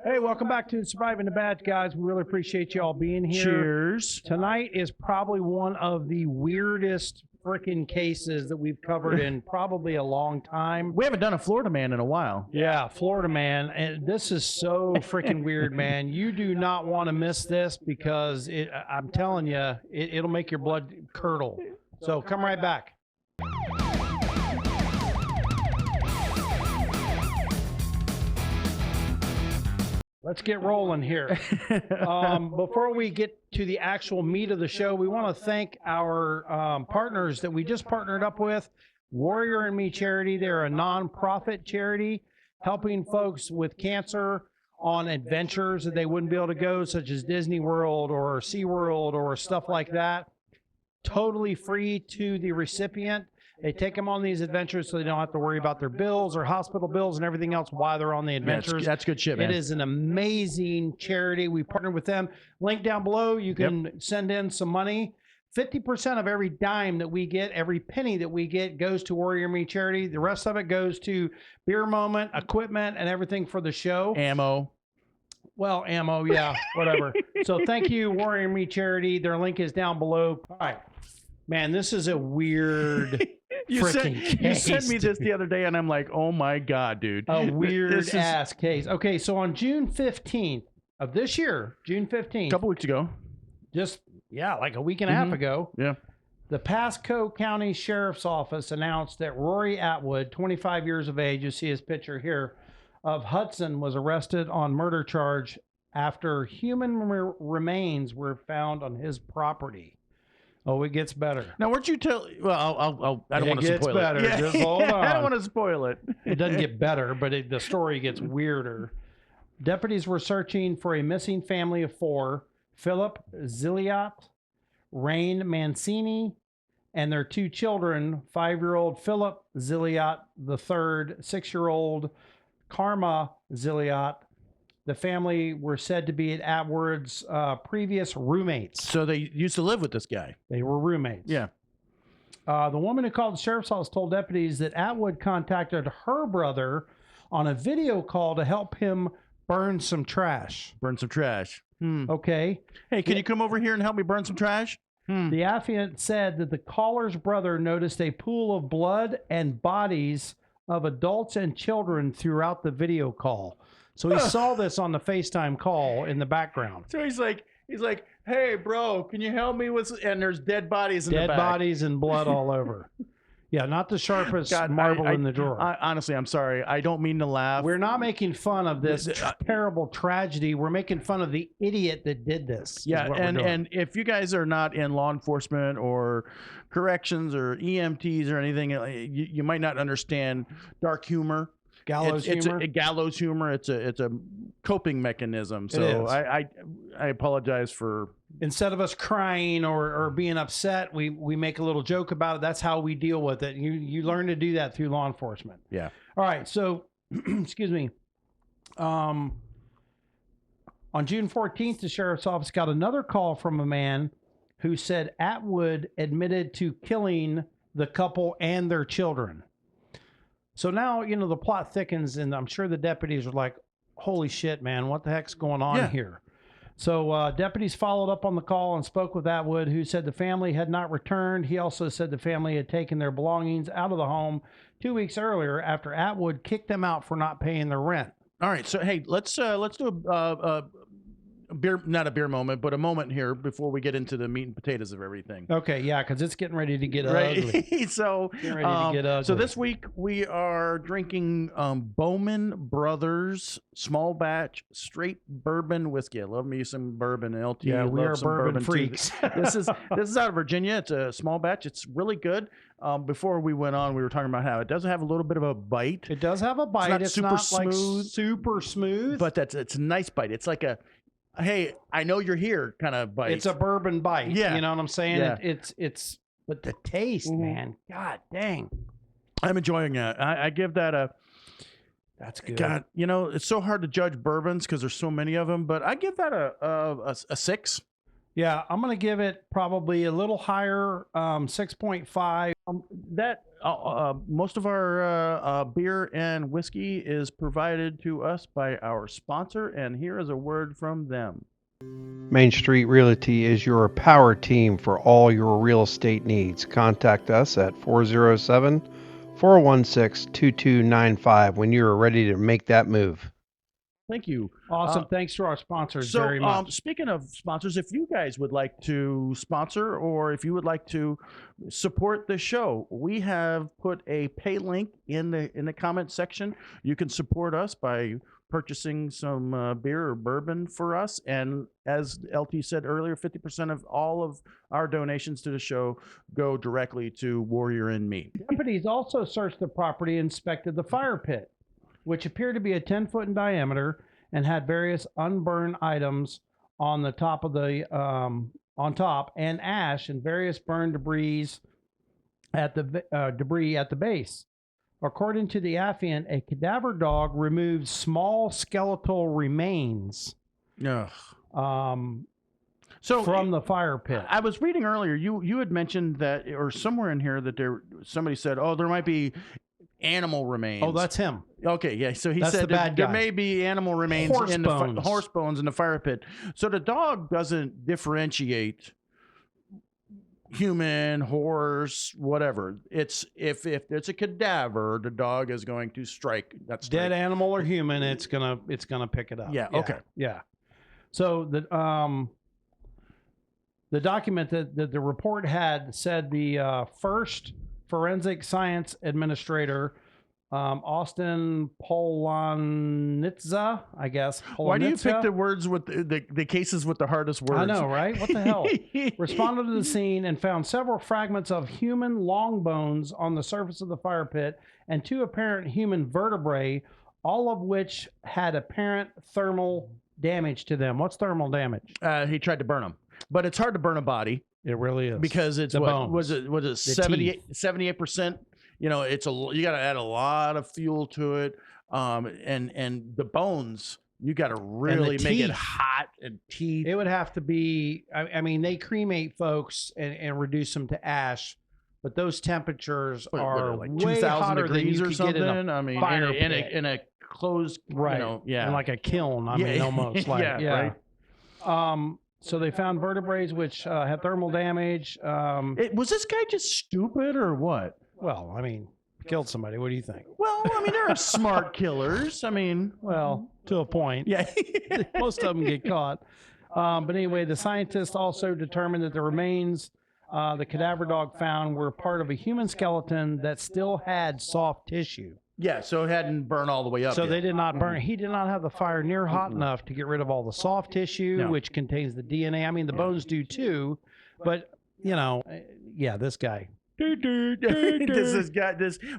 Hey, welcome back to Surviving the Bad Guys. We really appreciate you all being here. Cheers. Tonight is probably one of the weirdest freaking cases that we've covered in probably a long time. We haven't done a Florida man in a while. Yeah, Florida man. And this is so freaking weird, man. You do not want to miss this because I'm telling you, it'll make your blood curdle. So come right back. Let's get rolling here. Before we get to the actual meat of the show, we want to thank our partners that we just partnered up with, Warrior and Me Charity. They're a nonprofit charity helping folks with cancer on adventures that they wouldn't be able to go, such as Disney World or SeaWorld or stuff like that. Totally free to the recipient. They take them on these adventures so they don't have to worry about their bills or hospital bills and everything else while they're on the adventures. Yeah, that's good shit, man. It is an amazing charity. We partnered with them. Link down below. You can send in some money. 50% of every dime that we get, every penny that we get goes to Warrior Me Charity. The rest of it goes to Beer Moment, equipment, and everything for the show. Ammo. Well, ammo, yeah, whatever. So thank you, Warrior Me Charity. Their link is down below. All right. Man, this is a weird You case, sent me this the other day, and I'm like, oh, my God, dude. A weird-ass case. Okay, so on June 15th of this year, June 15th. A couple weeks ago. Just, yeah, like a week and a half ago. Yeah. The Pasco County Sheriff's Office announced that Rory Atwood, 25 years of age, you see his picture here, of Hudson, was arrested on murder charge after human remains were found on his property. Oh, it gets better. Now, weren't you tell? Well, I don't want to spoil better. it. Yeah, Just hold on. I don't want to spoil it. It doesn't get better, but the story gets weirder. Deputies were searching for a missing family of four: Philip Zilliot, Rain Mancini, and their two children: 5-year-old Philip Zilliot III, 6-year-old Karma Zilliot. The family were said to be at Atwood's previous roommates. So they used to live with this guy. They were roommates. Yeah. The woman who called the sheriff's office told deputies that Atwood contacted her brother on a video call to help him burn some trash. Burn some trash. Okay. Hey, can you come over here and help me burn some trash? The affiant said that the caller's brother noticed a pool of blood and bodies of adults and children throughout the video call. So he saw this on the FaceTime call in the background. So he's like, hey, bro, can you help me with? And there's dead bodies in the back. Dead bodies and blood all over. Yeah, not the sharpest marble in the drawer. Honestly, I'm sorry. I don't mean to laugh. We're not making fun of this terrible tragedy. We're making fun of the idiot that did this. Yeah, and if you guys are not in law enforcement or corrections or EMTs or anything, you might not understand dark humor. Gallows humor. It's a gallows humor. It's a coping mechanism. So I apologize for. Instead of us crying or being upset, we make a little joke about it. That's how we deal with it. You learn to do that through law enforcement. Yeah. All right. So, excuse me. On June 14th, the sheriff's office got another call from a man who said Atwood admitted to killing the couple and their children. So now, the plot thickens, and I'm sure the deputies are like, holy shit, man, what the heck's going on here? So deputies followed up on the call and spoke with Atwood, who said the family had not returned. He also said the family had taken their belongings out of the home 2 weeks earlier after Atwood kicked them out for not paying their rent. All right, so hey, let's do a beer, not a beer moment, but a moment here before we get into the meat and potatoes of everything. Okay, yeah, because it's getting ready to get ugly. So this week we are drinking Bowman Brothers small batch straight bourbon whiskey. I love me some bourbon. LT. Yeah, we are bourbon freaks. This is out of Virginia. It's a small batch. It's really good. Before we went on, we were talking about how it does have a little bit of a bite. It does have a bite. It's not super smooth, like super smooth, but it's a nice bite. It's like a hey, I know you're here kind of bite. It's a bourbon bite. Yeah. You know what I'm saying? Yeah. It's but the taste, man. God dang. I'm enjoying it. I give that a. That's good. God, it's so hard to judge bourbons because there's so many of them, but I give that a 6. Yeah, I'm going to give it probably a little higher, 6.5. That most of our beer and whiskey is provided to us by our sponsor, and here is a word from them. Mainstreet Realty is your power team for all your real estate needs. Contact us at 407-416-2295 when you are ready to make that move. Thank you. Awesome. Thanks to our sponsors very much. Speaking of sponsors, if you guys would like to sponsor or if you would like to support the show, we have put a pay link in the comment section. You can support us by purchasing some beer or bourbon for us. And as LT said earlier, 50% of all of our donations to the show go directly to Warrior and me. Deputies also searched the property and inspected the fire pit, which appeared to be a 10-foot in diameter and had various unburned items on the top of the on top, and ash and various burned debris at the base. According to the affiant, a cadaver dog removed small skeletal remains from the fire pit. I was reading earlier, you had mentioned that, or somewhere in here, that somebody said, oh, there might be animal remains. Oh, that's him. Okay, yeah. So he said there may be animal remains horse bones in the fire pit. So the dog doesn't differentiate human, horse, whatever. It's if it's a cadaver, the dog is going to strike. That's dead animal or human. It's gonna pick it up. Yeah. Okay. Yeah. So the document that the report had said the first forensic science administrator, Austin Polanitza, I guess. Why do you pick the words with the cases with the hardest words? I know, right? What the hell? Responded to the scene and found several fragments of human long bones on the surface of the fire pit and 2 apparent human vertebrae, all of which had apparent thermal damage to them. What's thermal damage? He tried to burn them, but it's hard to burn a body. It really is, because it's was it 78%? You know, you got to add a lot of fuel to it, and the bones, you got to really make it hot, and teeth. It would have to be. I mean, they cremate folks and reduce them to ash, but those temperatures are like way 2,000 degrees or something. I mean, in a closed, right? You know, yeah, in like a kiln. I mean, almost like right. So they found vertebrae which had thermal damage. Was this guy just stupid or what? Well, I mean, killed somebody. What do you think? Well, I mean, there are smart killers. I mean, well, to a point. Yeah. Most of them get caught. But anyway, the scientists also determined that the remains the cadaver dog found were part of a human skeleton that still had soft tissue. Yeah, so it hadn't burned all the way up. So yet. They did not burn. He did not have the fire near hot enough to get rid of all the soft tissue, which contains the DNA. I mean, the bones do too, but you know, this guy.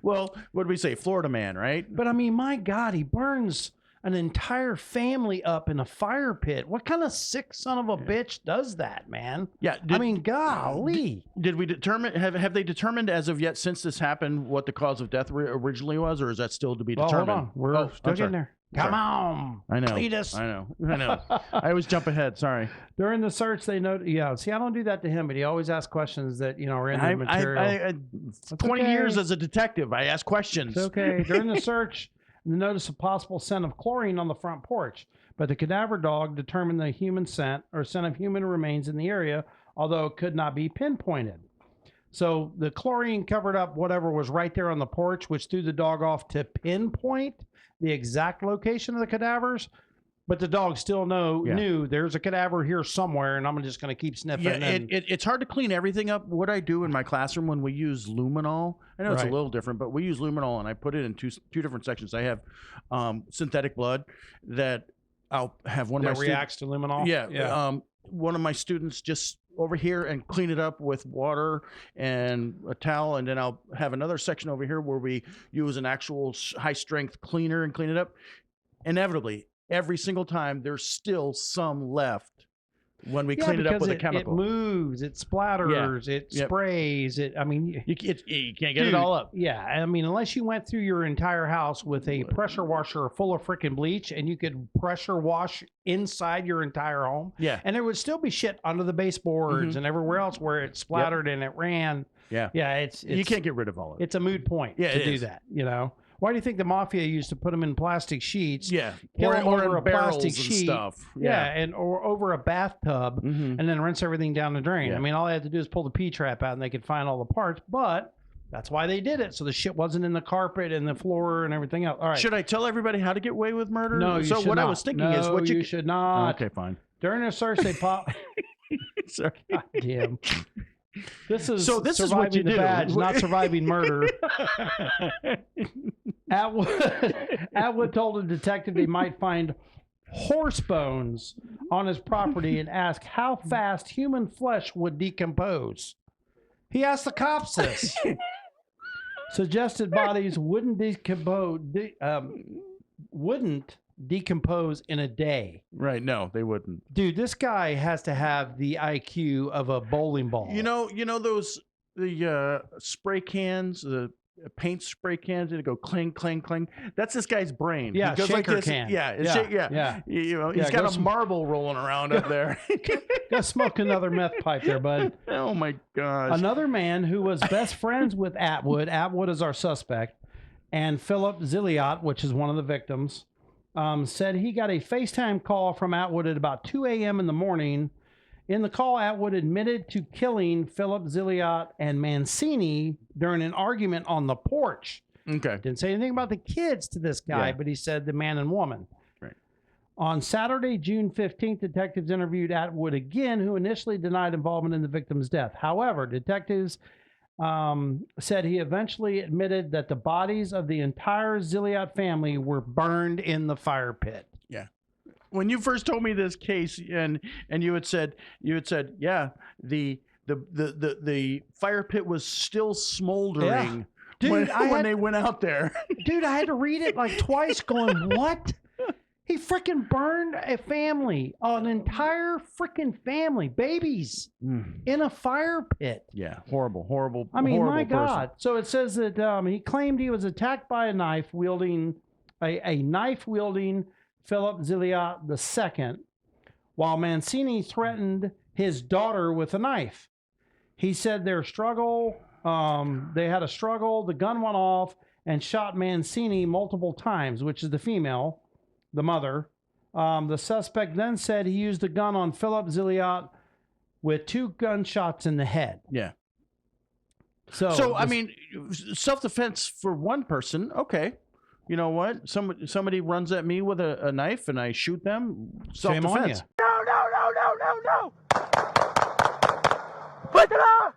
Well, what did we say? Florida man, right? But I mean, my God, he burns an entire family up in a fire pit. What kind of sick son of a bitch does that, man? Yeah. I mean, golly. Did we determine, have they determined as of yet, since this happened, what the cause of death originally was, or is that still to be determined? Hold on. We're still getting there. Come on. I know. Cletus. I know. I always jump ahead. Sorry. During the search, they noted, see, I don't do that to him, but he always asks questions that, are in the material. 20 years as a detective, I ask questions. It's okay. During the search, they noticed a possible scent of chlorine on the front porch, but the cadaver dog determined the human scent or scent of human remains in the area, although it could not be pinpointed. So the chlorine covered up whatever was right there on the porch, which threw the dog off to pinpoint the exact location of the cadavers. But the dog still knew there's a cadaver here somewhere, and I'm just going to keep sniffing. Yeah, it's hard to clean everything up. What I do in my classroom when we use luminol, I know it's a little different, but we use luminol, and I put it in two different sections. I have synthetic blood that I'll have one of my reacts to luminol. Yeah. One of my students just over here and clean it up with water and a towel, and then I'll have another section over here where we use an actual high strength cleaner and clean it up. Inevitably, every single time, there's still some left when we clean it up with a chemical. It moves, it splatters, it sprays. It. I mean, you can't get it all up. Yeah, I mean, unless you went through your entire house with a pressure washer full of freaking bleach, and you could pressure wash inside your entire home. Yeah, and there would still be shit under the baseboards and everywhere else where it splattered and it ran. Yeah. Yeah, it's You can't get rid of all of it. It's a moot point Yeah, to it do is. that. Why do you think the mafia used to put them in plastic sheets? Yeah. Kill Or, them or over in a barrels plastic and sheet. stuff. Yeah, or over a bathtub, Mhm. and then rinse everything down the drain. Yeah. I mean, all they had to do is pull the P-trap out, and they could find all the parts. But that's why they did it, so the shit wasn't in the carpet and the floor and everything else. All right. Should I tell everybody how to get away with murder? No, you so should what not. I was thinking is No, what you should not. Okay, fine. During a search, they pop. Sorry. God damn. This is This is surviving what you the do. badge, not surviving murder. Atwood told a detective he might find horse bones on his property and asked how fast human flesh would decompose. He asked the cops this. Suggested bodies wouldn't decompose in a day. Right? No, they wouldn't. Dude, this guy has to have the IQ of a bowling ball. You know the spray cans, the paint spray cans, and it go cling, cling, cling. That's this guy's brain. Yeah, He goes shaker like this. can. Yeah, Yeah. He's got a marble rolling around up there. Go smoke another meth pipe there, bud. Oh my gosh. Another man who was best friends with Atwood is our suspect, and Philip Zilliot, which is one of the victims, said he got a FaceTime call from Atwood at about 2 a.m. in the morning. In the call, Atwood admitted to killing Philip Zilliot and Mancini during an argument on the porch. Okay. Didn't say anything about the kids to this guy, but he said the man and woman. Right. On Saturday, June 15th, detectives interviewed Atwood again, who initially denied involvement in the victim's death. However, detectives said he eventually admitted that the bodies of the entire Zilliot family were burned in the fire pit. Yeah. When you first told me this case, and you had said, yeah, the fire pit was still smoldering. Yeah. Dude, when they went out there. Dude, I had to read it like twice going, what? He freaking burned a family, an entire freaking family, babies, in a fire pit. Yeah, horrible. I mean, my person. God. So it says that he claimed he was attacked by a knife wielding Philip Zilliot II, while Mancini threatened his daughter with a knife. He said they had a struggle, the gun went off and shot Mancini multiple times, which is the female, the mother. The suspect then said he used the gun on Philip Zilliot with 2 gunshots in the head. Yeah. So I mean, self-defense for one person, okay. You know what? Somebody runs at me with a knife and I shoot them. Shame on you. Self-defense. No. Put it on.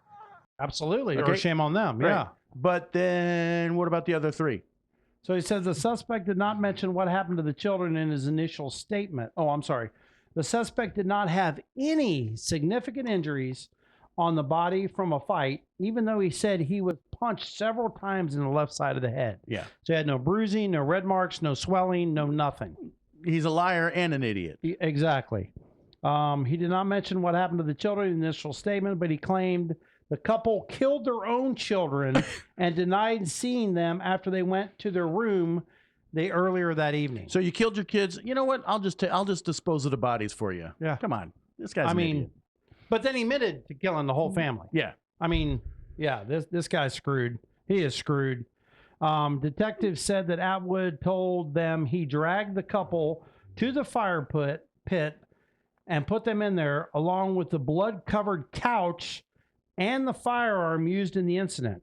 Absolutely. Or Okay. shame on them. Right. Yeah. But then what about the other 3? So he says the suspect did not mention what happened to the children in his initial statement. Oh, I'm sorry. The suspect did not have any significant injuries on the body from a fight, even though he said he was punched several times in the left side of the head. Yeah. So he had no bruising, no red marks, no swelling, no nothing. He's a liar and an idiot. Exactly. He did not mention what happened to the children in the initial statement, but he claimed the couple killed their own children and denied seeing them after they went to their room earlier that evening. So you killed your kids. You know what? I'll just dispose of the bodies for you. Yeah. Come on. This guy's an idiot. But then he admitted to killing the whole family. Yeah. I mean, yeah, this guy's screwed. He is screwed. Detectives said that Atwood told them he dragged the couple to the fire pit and put them in there along with the blood-covered couch and the firearm used in the incident.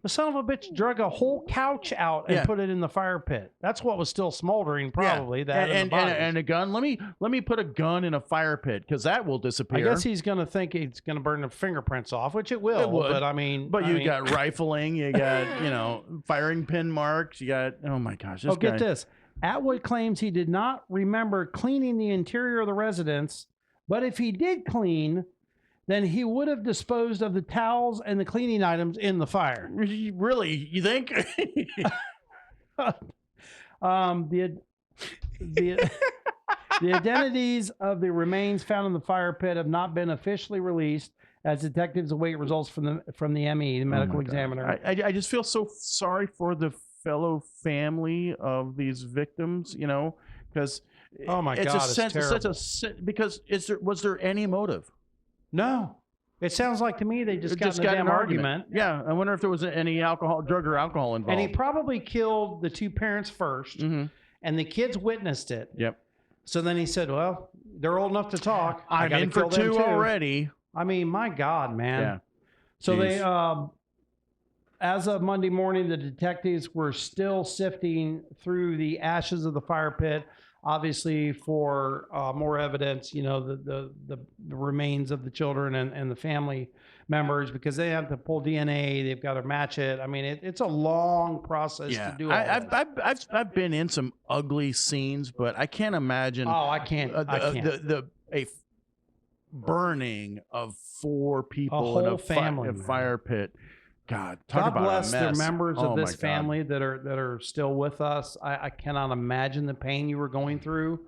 The son of a bitch drug a whole couch out and put it in the fire pit. That's what was still smoldering, probably. Yeah. That and a gun. Let me put a gun in a fire pit because that will disappear. I guess he's going to think it's going to burn the fingerprints off, which it will. It would. But I mean, you got rifling, you got firing pin marks, you got oh my gosh. This get guy. this. Atwood claims he did not remember cleaning the interior of the residence, but if he did clean, then he would have disposed of the towels and the cleaning items in the fire. Really, you think? The identities of the remains found in the fire pit have not been officially released as detectives await results from the ME, the medical examiner. I just feel so sorry for the fellow family of these victims, because Oh my God, it's terrible. because was there any motive? No, It sounds like to me they just got in a got damn an argument. Yeah, I wonder if there was any drug or alcohol involved. And he probably killed the two parents first, Mhm. and the kids witnessed it. Yep. So then he said, well, they're old enough to talk. I I'm gotta in for kill them two too. already. I mean, my God, man. Yeah. So Jeez. they, as of Monday morning, the detectives were still sifting through the ashes of the fire pit, obviously for more evidence, you know, the remains of the children and the family members, because they have to pull DNA, they've got to match it. I mean, it's a long process to do all this. I've been in some ugly scenes, but I can't imagine. Oh, I can't. A burning of 4 people in whole a family, a fire pit. God, God about bless a the mess. members Oh of my this God. family that are still with us. I cannot imagine the pain you were going through.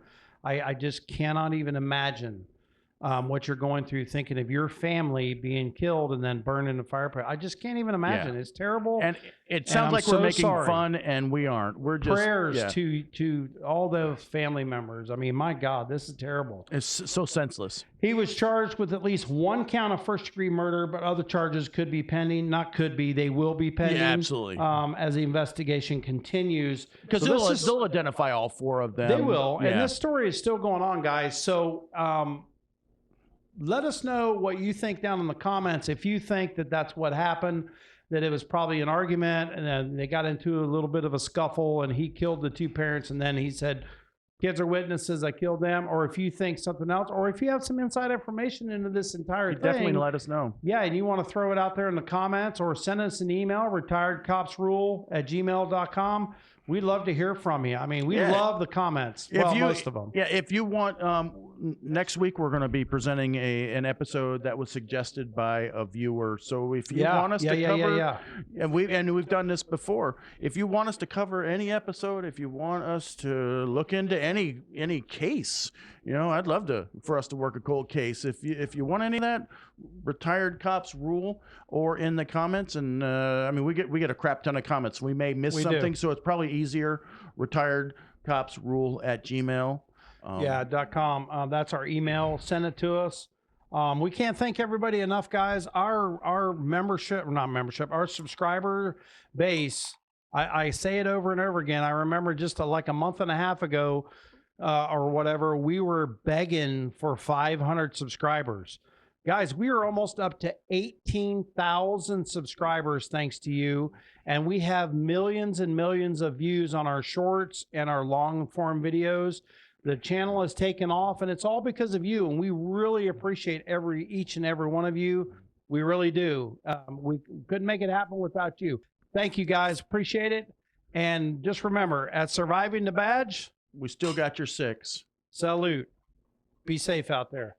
I just cannot even imagine what you're going through, thinking of your family being killed and then burned in a fire pit. I just can't even imagine. Yeah. It's terrible. And it sounds I'm like we're so making sorry. fun, and we aren't. We're just Prayers yeah. to all those family members. I mean, my God, this is terrible. It's so senseless. He was charged with at least 1 count of first-degree murder, but other charges could be pending. Not could be, they will be pending. Yeah, absolutely. As the investigation continues. Because So they'll identify all 4 of them. they will. Yeah. And this story is still going on, guys. So let us know what you think down in the comments. If you think that that's what happened, that it was probably an argument and then they got into a little bit of a scuffle and he killed the 2 parents and then he said, kids are witnesses, I killed them. Or if you think something else, or if you have some inside information into this entire thing. Definitely let us know. Yeah, and you want to throw it out there in the comments or send us an email, retiredcopsrule@gmail.com. We'd love to hear from you. I mean, we love the comments. Most of them. Yeah, if you want, next week we're going to be presenting an episode that was suggested by a viewer. So if you want us to cover, and we've done this before. If you want us to cover any episode, if you want us to look into any case, you know, I'd love for us to work a cold case. If you want any of that, Retired Cops Rule, or in the comments, and I mean we get a crap ton of comments. We may miss something, so it's probably easier. retiredcopsrule@gmail. .com. That's our email. Send it to us. We can't thank everybody enough, guys. Our membership, not membership, our subscriber base. I say it over and over again. I remember just like a month and a half ago, or whatever, we were begging for 500 subscribers. Guys, we are almost up to 18,000 subscribers thanks to you. And we have millions and millions of views on our shorts and our long form videos. The channel has taken off and it's all because of you. And we really appreciate each and every one of you. We really do. We couldn't make it happen without you. Thank you guys. Appreciate it. And just remember, at Surviving the Badge, we still got your 6. salute. Be safe out there.